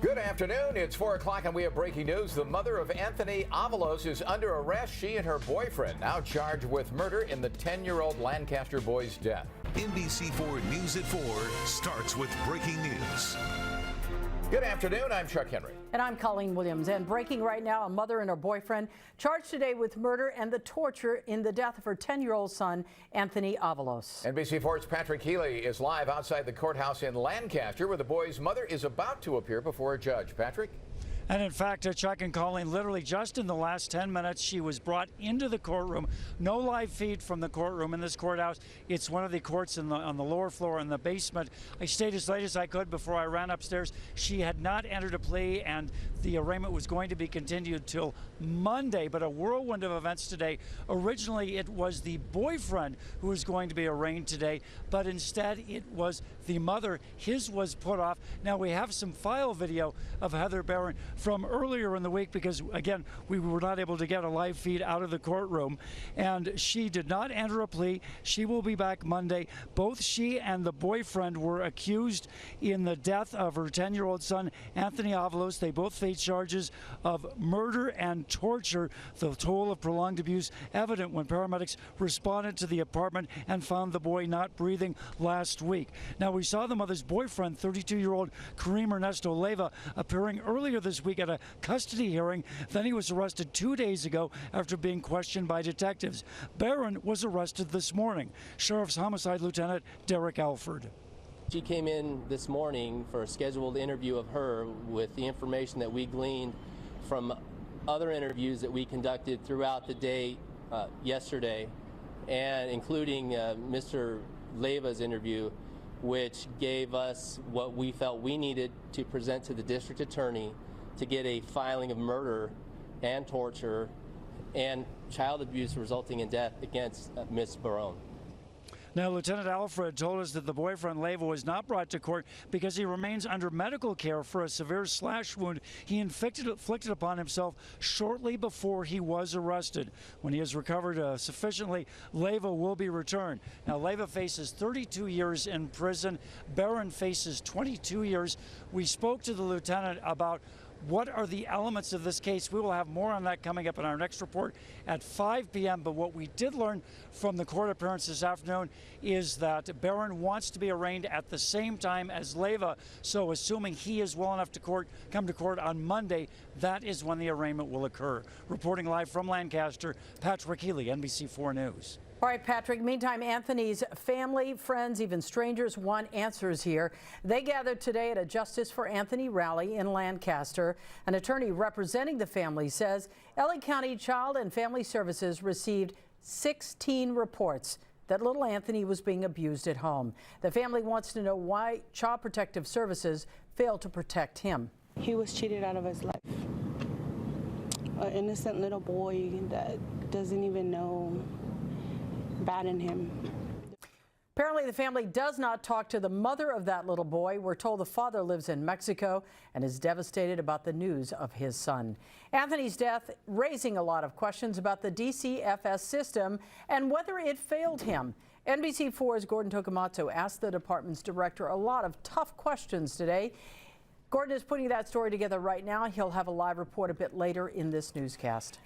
Good afternoon. It's 4 o'clock and we have breaking news. The mother of Anthony Avalos is under arrest. She and her boyfriend now charged with murder in the 10-year-old Lancaster boy's death. NBC4 News at 4 starts with breaking news. Good afternoon. I'm Chuck Henry. And I'm Colleen Williams. And breaking right now, a mother and her boyfriend charged today with murder and the torture in the death of her 10-year-old son, Anthony Avalos. NBC4's Patrick Healy is live outside the courthouse in Lancaster, where the boy's mother is about to appear before a judge. Patrick? And in fact, Chuck and Colleen, literally just in the last 10 minutes, she was brought into the courtroom. No live feed from the courtroom in this courthouse. It's one of the courts on the lower floor in the basement. I stayed as late as I could before I ran upstairs. She had not entered a plea, and the arraignment was going to be continued till Monday, but a whirlwind of events today. Originally, it was the boyfriend who was going to be arraigned today, but instead it was the mother. His was put off. Now we have some file video of Heather Barron from earlier in the week because, again, we were not able to get a live feed out of the courtroom, and she did not enter a plea. She will be back Monday. Both she and the boyfriend were accused in the death of her 10-year-old son, Anthony Avalos. They both face charges of murder and torture, the toll of prolonged abuse evident when paramedics responded to the apartment and found the boy not breathing last week. Now, we saw the mother's boyfriend, 32-year-old Kareem Ernesto Leyva, appearing earlier this week at a custody hearing. Then he was arrested 2 days ago after being questioned by detectives. Barron was arrested this morning. Sheriff's Homicide Lieutenant Derek Alford. She came in this morning for a scheduled interview of her with the information that we gleaned from other interviews that we conducted throughout the day yesterday, and including Mr. Leyva's interview, which gave us what we felt we needed to present to the district attorney to get a filing of murder and torture and child abuse resulting in death against Ms. Barron. Now, Lieutenant Alfred told us that the boyfriend, Leyva, was not brought to court because he remains under medical care for a severe slash wound he inflicted upon himself shortly before he was arrested. When he has recovered sufficiently, Leyva will be returned. Now, Leyva faces 32 years in prison. Barron faces 22 years. We spoke to the lieutenant about what are the elements of this case. We will have more on that coming up in our next report at 5 p.m. But what we did learn from the court appearance this afternoon is that Barron wants to be arraigned at the same time as Leyva. So assuming he is well enough to come to court on Monday, that is when the arraignment will occur. Reporting live from Lancaster, Patrick Healy, NBC4 News. All right, Patrick. Meantime, Anthony's family, friends, even strangers want answers here. They gathered today at a Justice for Anthony rally in Lancaster. An attorney representing the family says LA County Child and Family Services received 16 reports that little Anthony was being abused at home. The family wants to know why Child Protective Services failed to protect him. He was cheated out of his life. An innocent little boy that doesn't even know bad in him. Apparently, the family does not talk to the mother of that little boy. We're told the father lives in Mexico and is devastated about the news of his son. Anthony's death raising a lot of questions about the DCFS system and whether it failed him. NBC4's Gordon Tokumatsu asked the department's director a lot of tough questions today. Gordon is putting that story together right now. He'll have a live report a bit later in this newscast.